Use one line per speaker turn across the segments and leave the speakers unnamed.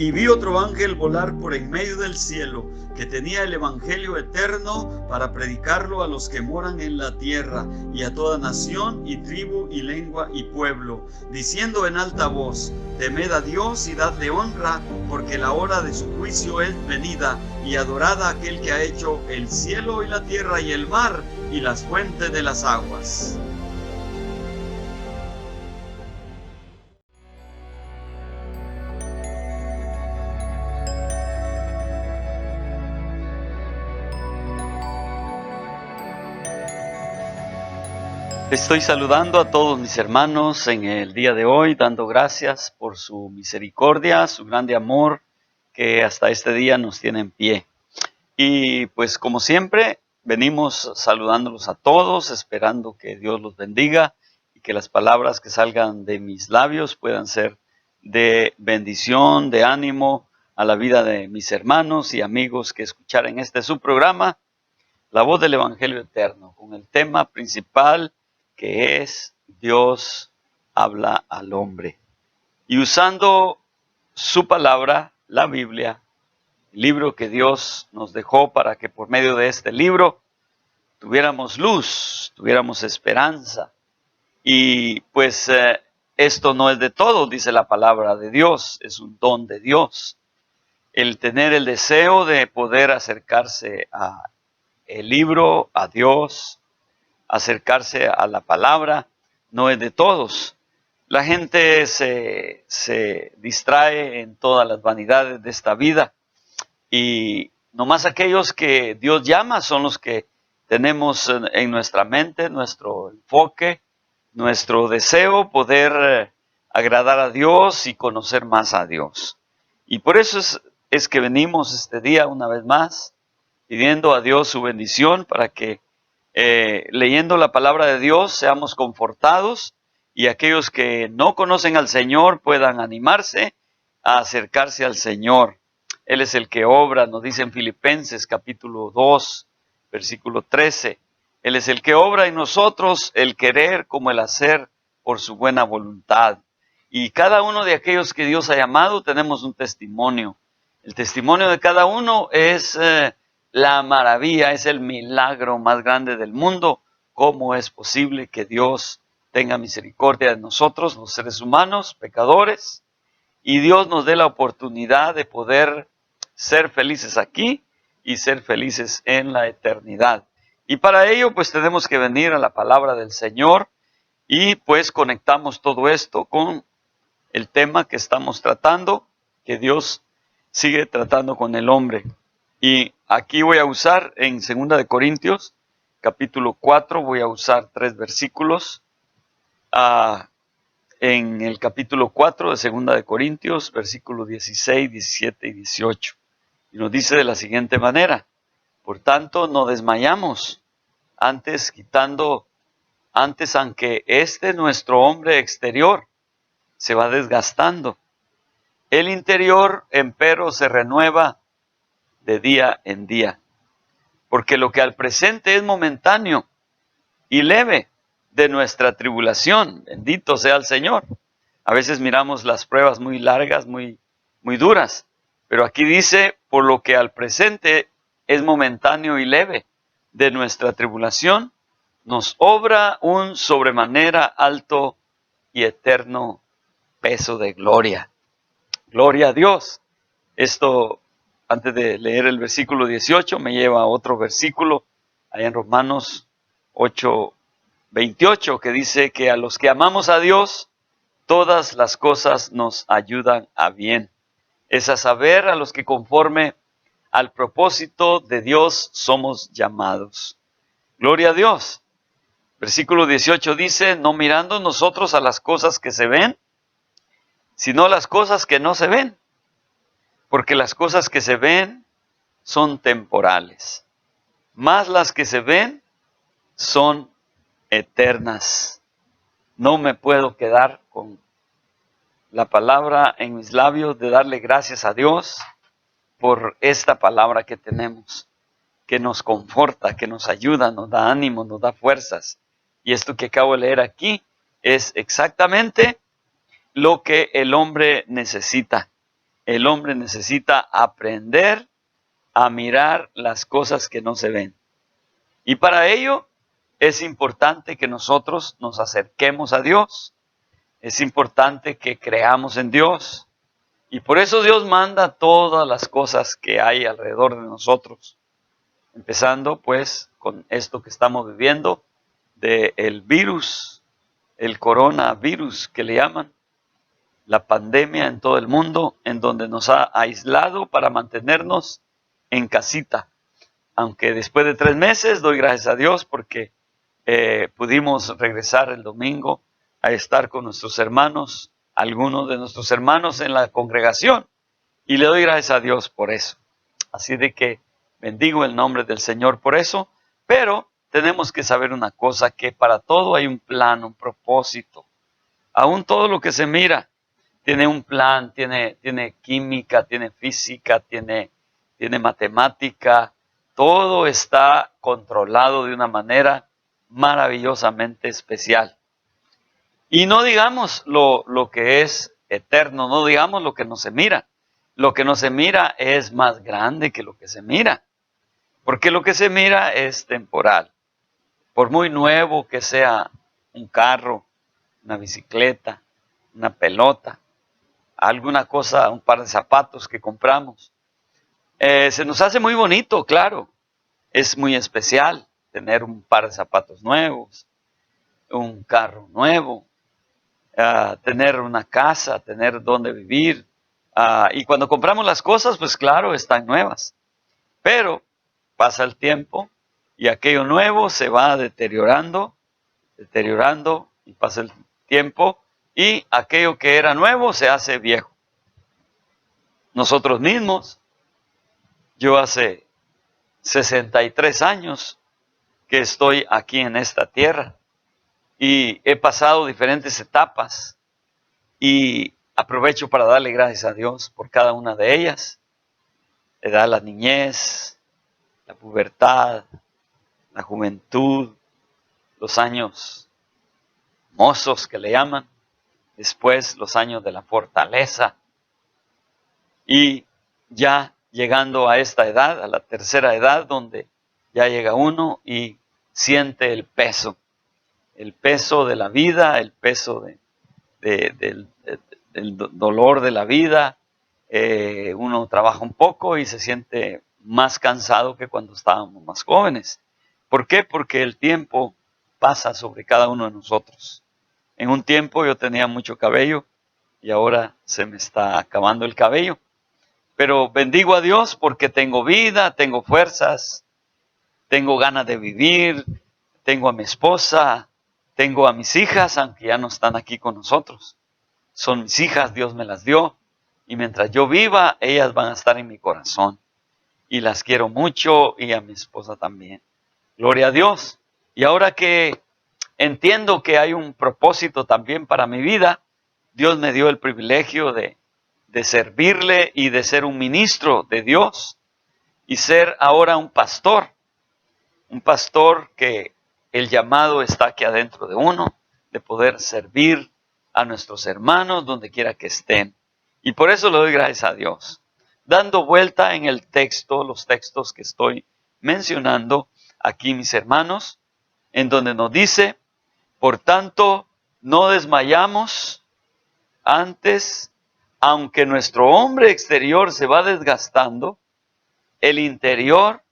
Y vi otro ángel volar por en medio del cielo, que tenía el evangelio eterno para predicarlo a los que moran en la tierra, y a toda nación, y tribu, y lengua, y pueblo, diciendo en alta voz: Temed a Dios y dadle honra, porque la hora de su juicio es venida, y adorad a aquel que ha hecho el cielo y la tierra y el mar, y las fuentes de las aguas.
Estoy saludando a todos mis hermanos en el día de hoy, dando gracias por su misericordia, su grande amor que hasta este día nos tiene en pie. Y pues como siempre, venimos saludándolos a todos, esperando que Dios los bendiga y que las palabras que salgan de mis labios puedan ser de bendición, de ánimo a la vida de mis hermanos y amigos que escucharen este su programa, La Voz del Evangelio Eterno, con el tema principal que es Dios habla al hombre. Y usando su palabra, la Biblia, el libro que Dios nos dejó para que por medio de este libro tuviéramos luz, tuviéramos esperanza. Y pues esto no es de todo, dice la palabra de Dios, es un don de Dios. El tener el deseo de poder acercarse a el libro, a Dios, acercarse a la palabra, no es de todos. La gente se distrae en todas las vanidades de esta vida y nomás aquellos que Dios llama son los que tenemos en nuestra mente, nuestro enfoque, nuestro deseo, poder agradar a Dios y conocer más a Dios. Y por eso es que venimos este día una vez más pidiendo a Dios su bendición para que leyendo la palabra de Dios seamos confortados y aquellos que no conocen al Señor puedan animarse a acercarse al Señor. Él es el que obra, nos dice en Filipenses capítulo 2, versículo 13. Él es el que obra en nosotros el querer como el hacer por su buena voluntad. Y cada uno de aquellos que Dios ha llamado tenemos un testimonio. El testimonio de cada uno es la maravilla, es el milagro más grande del mundo. ¿Cómo es posible que Dios tenga misericordia de nosotros, los seres humanos, pecadores? Y Dios nos dé la oportunidad de poder ser felices aquí y ser felices en la eternidad. Y para ello, pues tenemos que venir a la palabra del Señor y pues conectamos todo esto con el tema que estamos tratando, que Dios sigue tratando con el hombre. Y aquí voy a usar en 2 de Corintios, capítulo 4, voy a usar 3 versículos. En el capítulo 4 de 2 de Corintios, versículos 16, 17 y 18. Y nos dice de la siguiente manera: por tanto, no desmayamos, antes aunque nuestro hombre exterior se va desgastando, el interior empero se renueva de día en día. Porque lo que al presente es momentáneo y leve de nuestra tribulación, bendito sea el Señor. A veces miramos las pruebas muy largas, muy duras, pero aquí dice, por lo que al presente es momentáneo y leve de nuestra tribulación, nos obra un sobremanera alto y eterno peso de gloria. Gloria a Dios. Esto, antes de leer el versículo 18, me lleva a otro versículo, allá en Romanos 8, 28, que dice que a los que amamos a Dios, todas las cosas nos ayudan a bien. Es a saber, a los que conforme al propósito de Dios somos llamados. Gloria a Dios. Versículo 18 dice, no mirando nosotros a las cosas que se ven, sino las cosas que no se ven. Porque las cosas que se ven son temporales, mas las que se ven son eternas. No me puedo quedar con la palabra en mis labios de darle gracias a Dios por esta palabra que tenemos, que nos conforta, que nos ayuda, nos da ánimo, nos da fuerzas. Y esto que acabo de leer aquí es exactamente lo que el hombre necesita. el hombre necesita aprender a mirar las cosas que no se ven. Y para ello es importante que nosotros nos acerquemos a Dios. Es importante que creamos en Dios. Y por eso Dios manda todas las cosas que hay alrededor de nosotros. Empezando pues con esto que estamos viviendo del virus, el coronavirus que le llaman, la pandemia en todo el mundo, en donde nos ha aislado para mantenernos en casita. Aunque después de 3 meses doy gracias a Dios porque pudimos regresar el domingo a estar con nuestros hermanos, algunos de nuestros hermanos en la congregación, y le doy gracias a Dios por eso. Así de que bendigo el nombre del Señor por eso, pero tenemos que saber una cosa, que para todo hay un plan, un propósito. Aún todo lo que se mira tiene un plan, tiene química, tiene física, tiene matemática. Todo está controlado de una manera maravillosamente especial. Y no digamos lo que es eterno, no digamos lo que no se mira. Lo que no se mira es más grande que lo que se mira. Porque lo que se mira es temporal. Por muy nuevo que sea un carro, una bicicleta, una pelota, alguna cosa, un par de zapatos que compramos, se nos hace muy bonito, claro. Es muy especial tener un par de zapatos nuevos, un carro nuevo, tener una casa, tener donde vivir. Y cuando compramos las cosas, pues claro, están nuevas. Pero pasa el tiempo y aquello nuevo se va deteriorando, y pasa el tiempo y aquello que era nuevo se hace viejo. Nosotros mismos, yo hace 63 años que estoy aquí en esta tierra y he pasado diferentes etapas y aprovecho para darle gracias a Dios por cada una de ellas. La niñez, la pubertad, la juventud, los años mozos que le llaman, después los años de la fortaleza y ya llegando a esta edad, a la tercera edad, donde ya llega uno y siente el peso de la vida, el peso del dolor de la vida. Uno trabaja un poco y se siente más cansado que cuando estábamos más jóvenes. ¿Por qué? Porque el tiempo pasa sobre cada uno de nosotros. En un tiempo yo tenía mucho cabello y ahora se me está acabando el cabello. Pero bendigo a Dios porque tengo vida, tengo fuerzas, tengo ganas de vivir, tengo a mi esposa, tengo a mis hijas, aunque ya no están aquí con nosotros. Son mis hijas, Dios me las dio. Y mientras yo viva, ellas van a estar en mi corazón. Y las quiero mucho y a mi esposa también. Gloria a Dios. Y ahora que entiendo que hay un propósito también para mi vida, Dios me dio el privilegio de servirle y de ser un ministro de Dios y ser ahora un pastor que el llamado está aquí adentro de uno, de poder servir a nuestros hermanos donde quiera que estén. Y por eso le doy gracias a Dios. Dando vuelta en el texto, los textos que estoy mencionando aquí, mis hermanos, en donde nos dice, por tanto, no desmayamos antes. Aunque nuestro hombre exterior se va desgastando, el interior,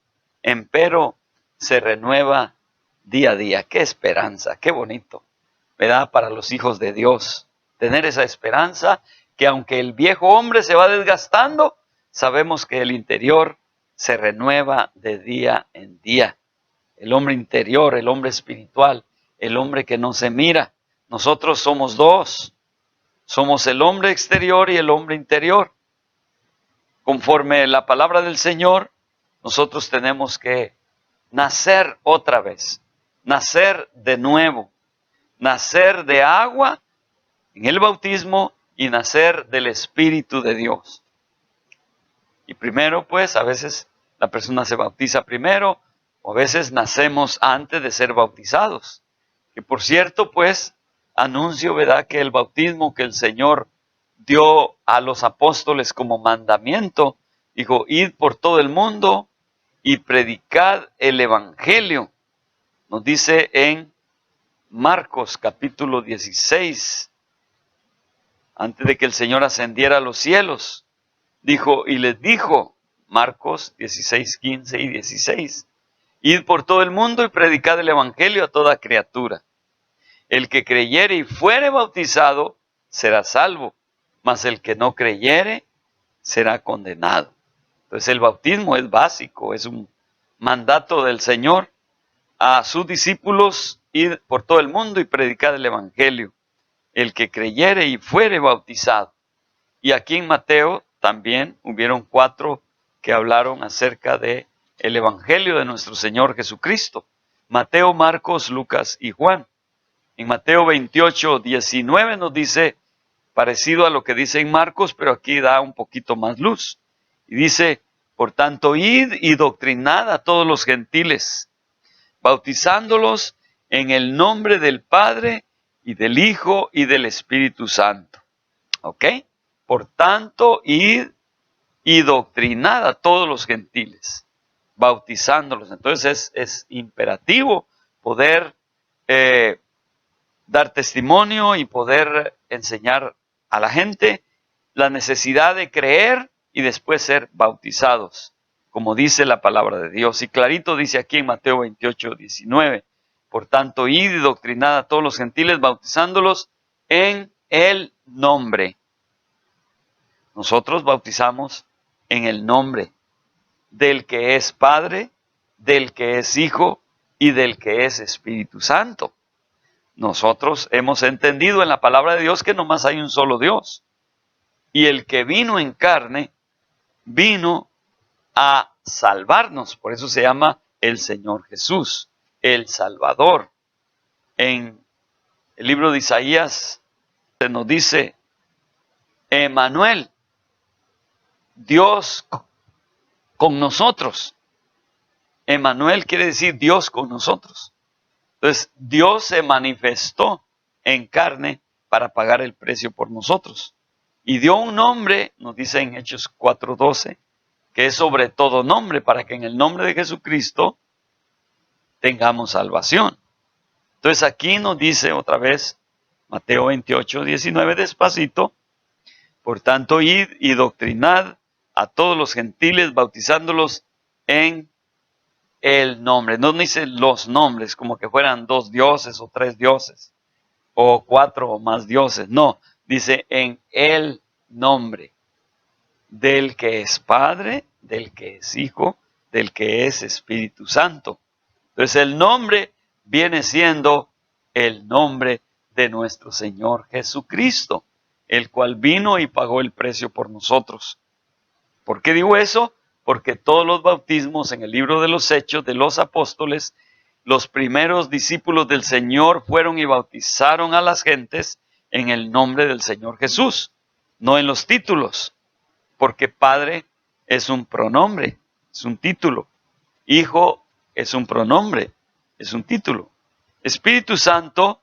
empero, se renueva día a día. ¡Qué esperanza! ¡Qué bonito! ¿Verdad? Para los hijos de Dios, tener esa esperanza que aunque el viejo hombre se va desgastando, sabemos que el interior se renueva de día en día. El hombre interior, el hombre espiritual, el hombre que no se mira. Nosotros somos dos. Somos el hombre exterior y el hombre interior. Conforme la palabra del Señor, nosotros tenemos que nacer otra vez, nacer de nuevo, nacer de agua en el bautismo y nacer del Espíritu de Dios. Y primero, pues, a veces la persona se bautiza primero, o a veces nacemos antes de ser bautizados. Que por cierto, pues, anuncio, ¿verdad?, que el bautismo que el Señor dio a los apóstoles como mandamiento, dijo, id por todo el mundo y predicad el evangelio. Nos dice en Marcos capítulo 16, antes de que el Señor ascendiera a los cielos, dijo y les dijo, Marcos 16, 15 y 16, id por todo el mundo y predicad el evangelio a toda criatura. El que creyere y fuere bautizado será salvo, mas el que no creyere será condenado. Entonces el bautismo es básico, es un mandato del Señor a sus discípulos, ir por todo el mundo y predicar el evangelio. El que creyere y fuere bautizado. Y aquí en Mateo también hubieron 4 que hablaron acerca de el evangelio de nuestro Señor Jesucristo. Mateo, Marcos, Lucas y Juan. En Mateo 28, 19 nos dice, parecido a lo que dice en Marcos, pero aquí da un poquito más luz. Y dice, por tanto, id y doctrinad a todos los gentiles, bautizándolos en el nombre del Padre y del Hijo y del Espíritu Santo. ¿Ok? Por tanto, id y doctrinad a todos los gentiles, bautizándolos. Entonces es imperativo poder dar testimonio y poder enseñar a la gente la necesidad de creer y después ser bautizados, como dice la palabra de Dios. Y clarito dice aquí en Mateo 28, 19, por tanto, id y doctrinad a todos los gentiles, bautizándolos en el nombre. Nosotros bautizamos en el nombre del que es Padre, del que es Hijo y del que es Espíritu Santo. Nosotros hemos entendido en la palabra de Dios que nomás hay un solo Dios. Y el que vino en carne, vino a salvarnos. Por eso se llama el Señor Jesús, el Salvador. En el libro de Isaías se nos dice, Emmanuel, Dios con nosotros. Emmanuel quiere decir Dios con nosotros. Entonces, Dios se manifestó en carne para pagar el precio por nosotros. Y dio un nombre, nos dice en Hechos 4:12, que es sobre todo nombre, para que en el nombre de Jesucristo tengamos salvación. Entonces aquí nos dice otra vez, Mateo 28:19, despacito, por tanto, id y doctrinad a todos los gentiles, bautizándolos en el nombre. No dice los nombres, como que fueran 2 dioses o 3 dioses, o 4 o más dioses. No, dice en el nombre del que es Padre, del que es Hijo, del que es Espíritu Santo. Entonces el nombre viene siendo el nombre de nuestro Señor Jesucristo, el cual vino y pagó el precio por nosotros. ¿Por qué digo eso? Porque todos los bautismos en el libro de los Hechos de los Apóstoles, los primeros discípulos del Señor fueron y bautizaron a las gentes en el nombre del Señor Jesús, no en los títulos, porque Padre es un pronombre, es un título. Hijo es un pronombre, es un título. Espíritu Santo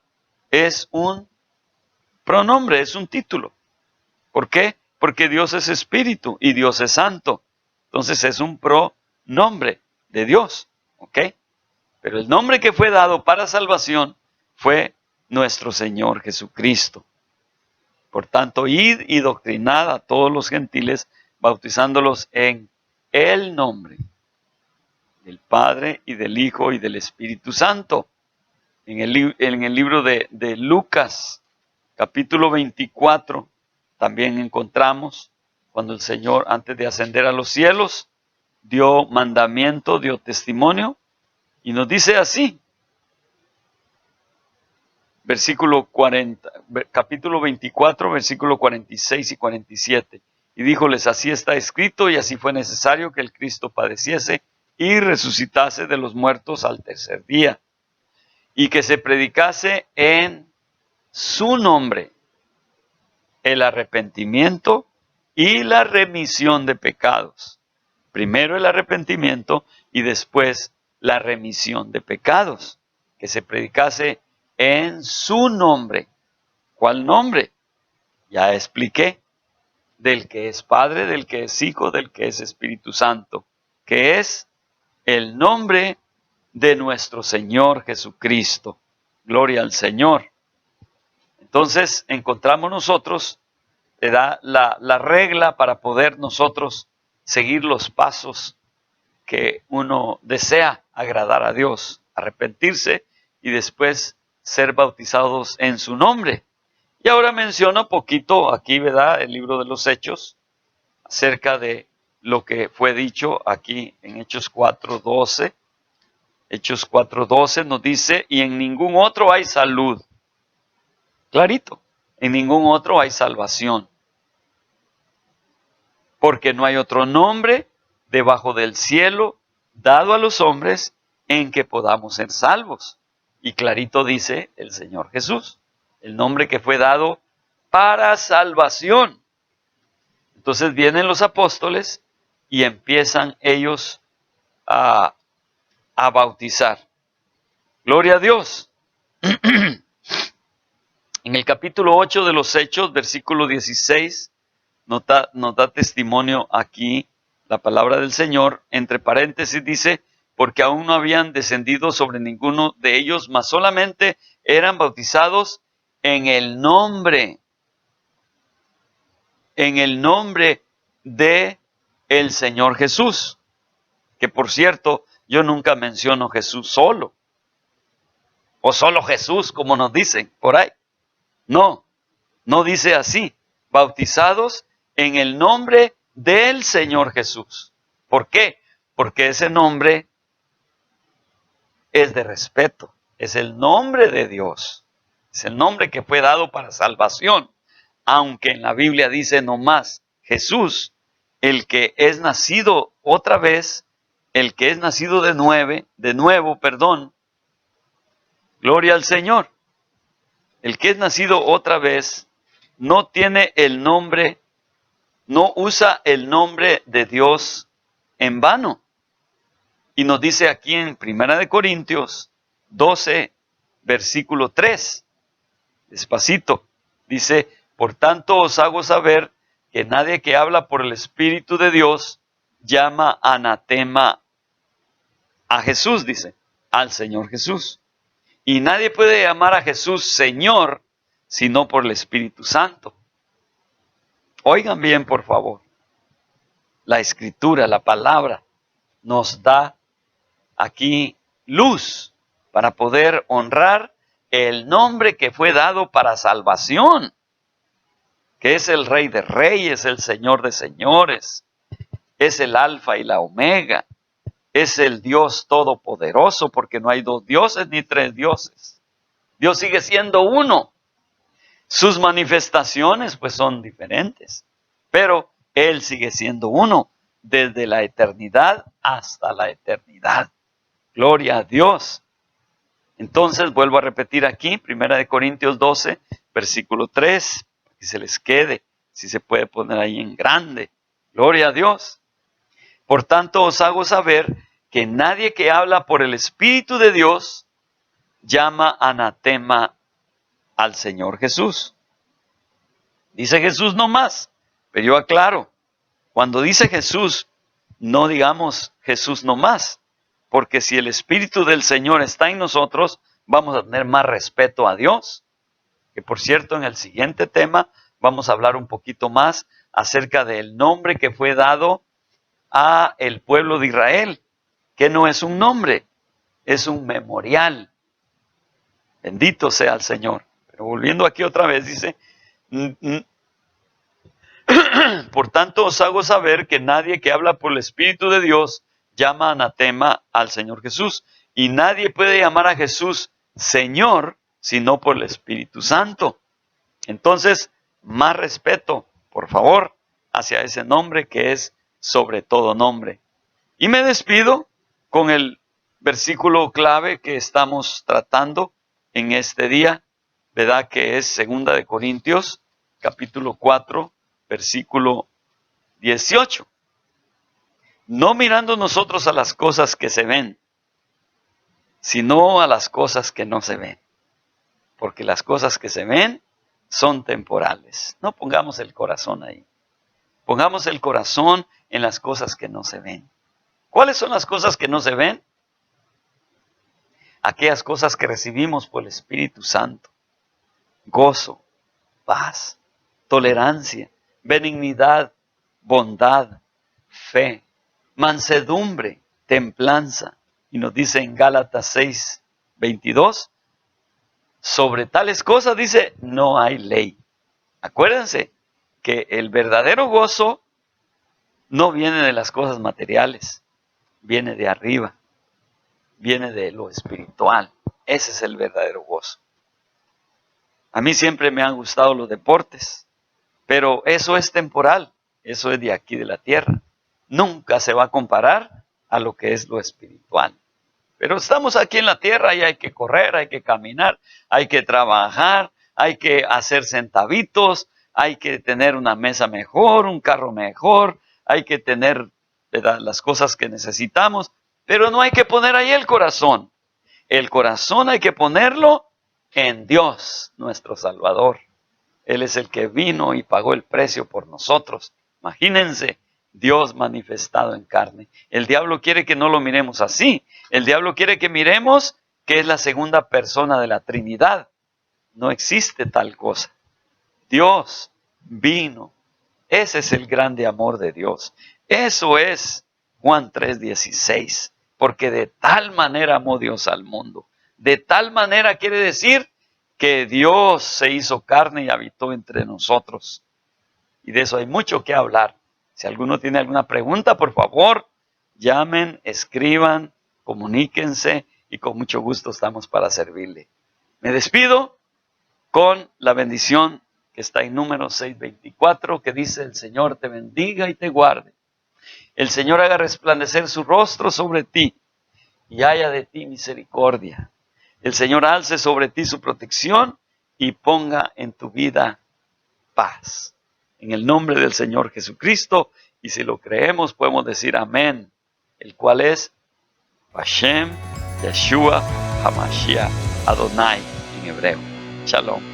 es un pronombre, es un título. ¿Por qué? Porque Dios es espíritu y Dios es santo. Entonces es un pronombre de Dios. ¿Ok? Pero el nombre que fue dado para salvación fue nuestro Señor Jesucristo. Por tanto, id y doctrinad a todos los gentiles, bautizándolos en el nombre del Padre y del Hijo y del Espíritu Santo. En el libro de Lucas, capítulo 24, también encontramos cuando el Señor, antes de ascender a los cielos, dio mandamiento, dio testimonio, y nos dice así, capítulo 24, versículo 46 y 47. Y díjoles, así está escrito, y así fue necesario que el Cristo padeciese y resucitase de los muertos al tercer día, y que se predicase en su nombre el arrepentimiento y la remisión de pecados. Primero el arrepentimiento y después la remisión de pecados. Que se predicase en su nombre. ¿Cuál nombre? Ya expliqué. del que es Padre, del que es Hijo, del que es Espíritu Santo, que es el nombre de nuestro Señor Jesucristo. Gloria al Señor. Entonces encontramos nosotros, te da la regla para poder nosotros seguir los pasos que uno desea agradar a Dios, arrepentirse y después ser bautizados en su nombre. Y ahora menciono poquito aquí, ¿verdad?, el libro de los Hechos, acerca de lo que fue dicho aquí en Hechos 4:12. Hechos 4:12 nos dice, y en ningún otro hay salud. Clarito, en ningún otro hay salvación. Porque no hay otro nombre debajo del cielo dado a los hombres en que podamos ser salvos. Y clarito dice el Señor Jesús, el nombre que fue dado para salvación. Entonces vienen los apóstoles y empiezan ellos a bautizar. Gloria a Dios. En el capítulo 8 de los Hechos, versículo 16, nos da testimonio aquí la palabra del Señor. Entre paréntesis dice, porque aún no habían descendido sobre ninguno de ellos, mas solamente eran bautizados en el nombre de el Señor Jesús. Que por cierto, yo nunca menciono Jesús solo, o solo Jesús, como nos dicen por ahí. No, no dice así, bautizados en el nombre del Señor Jesús. ¿Por qué? Porque ese nombre es de respeto, es el nombre de Dios, es el nombre que fue dado para salvación, aunque en la Biblia dice nomás Jesús, el que es nacido otra vez, el que es nacido de nuevo, gloria al Señor. El que es nacido otra vez no tiene el nombre, no usa el nombre de Dios en vano. Y nos dice aquí en 1 Corintios 12, versículo 3, despacito, dice, por tanto os hago saber que nadie que habla por el Espíritu de Dios llama anatema a Jesús, dice, al Señor Jesús. Y nadie puede llamar a Jesús Señor, sino por el Espíritu Santo. Oigan bien, por favor. La Escritura, la palabra, nos da aquí luz para poder honrar el nombre que fue dado para salvación, que es el Rey de Reyes, el Señor de Señores, es el Alfa y la Omega, es el Dios Todopoderoso, porque no hay dos dioses ni tres dioses. Dios sigue siendo uno. Sus manifestaciones pues son diferentes, pero Él sigue siendo uno desde la eternidad hasta la eternidad. Gloria a Dios. Entonces vuelvo a repetir aquí, 1 Corintios 12, versículo 3, para que se les quede, si se puede poner ahí en grande. Gloria a Dios. Por tanto os hago saber que nadie que habla por el Espíritu de Dios llama anatema al Señor Jesús. Dice Jesús no más, pero yo aclaro, cuando dice Jesús, no digamos Jesús no más, porque si el Espíritu del Señor está en nosotros, vamos a tener más respeto a Dios. Que por cierto, en el siguiente tema vamos a hablar un poquito más acerca del nombre que fue dado a el pueblo de Israel, que no es un nombre, es un memorial. Bendito sea el Señor. Pero volviendo aquí otra vez, dice, por tanto os hago saber que nadie que habla por el Espíritu de Dios llama anatema al Señor Jesús. Y nadie puede llamar a Jesús Señor, sino por el Espíritu Santo. Entonces, más respeto, por favor, hacia ese nombre que es sobre todo nombre. Y me despido con el versículo clave que estamos tratando en este día, ¿verdad? Que es 2 Corintios, capítulo 4, versículo 18. No mirando nosotros a las cosas que se ven, sino a las cosas que no se ven. Porque las cosas que se ven son temporales. No pongamos el corazón ahí. Pongamos el corazón en las cosas que no se ven. ¿Cuáles son las cosas que no se ven? Aquellas cosas que recibimos por el Espíritu Santo. Gozo, paz, tolerancia, benignidad, bondad, fe, mansedumbre, templanza. Y nos dice en Gálatas 6:22, sobre tales cosas dice, no hay ley. Acuérdense que el verdadero gozo no viene de las cosas materiales, viene de arriba, viene de lo espiritual. Ese es el verdadero gozo. A mí siempre me han gustado los deportes, pero eso es temporal, eso es de aquí de la tierra. Nunca se va a comparar a lo que es lo espiritual. Pero estamos aquí en la tierra y hay que correr, hay que caminar, hay que trabajar, hay que hacer centavitos, hay que tener una mesa mejor, un carro mejor, hay que tener, ¿verdad?, las cosas que necesitamos, pero no hay que poner ahí el corazón. El corazón hay que ponerlo en Dios, nuestro Salvador. Él es el que vino y pagó el precio por nosotros. Imagínense, Dios manifestado en carne. El diablo quiere que no lo miremos así. El diablo quiere que miremos que es la segunda persona de la Trinidad. No existe tal cosa. Dios vino. Ese es el grande amor de Dios. Eso es Juan 3:16. Porque de tal manera amó Dios al mundo. De tal manera quiere decir que Dios se hizo carne y habitó entre nosotros. Y de eso hay mucho que hablar. Si alguno tiene alguna pregunta, por favor, llamen, escriban, comuníquense y con mucho gusto estamos para servirle. Me despido con la bendición que está en Números 6:24, que dice: el Señor te bendiga y te guarde. El Señor haga resplandecer su rostro sobre ti y haya de ti misericordia. El Señor alce sobre ti su protección y ponga en tu vida paz. En el nombre del Señor Jesucristo, y si lo creemos podemos decir amén, el cual es Hashem, Yeshua, Hamashiach, Adonai en hebreo. Shalom.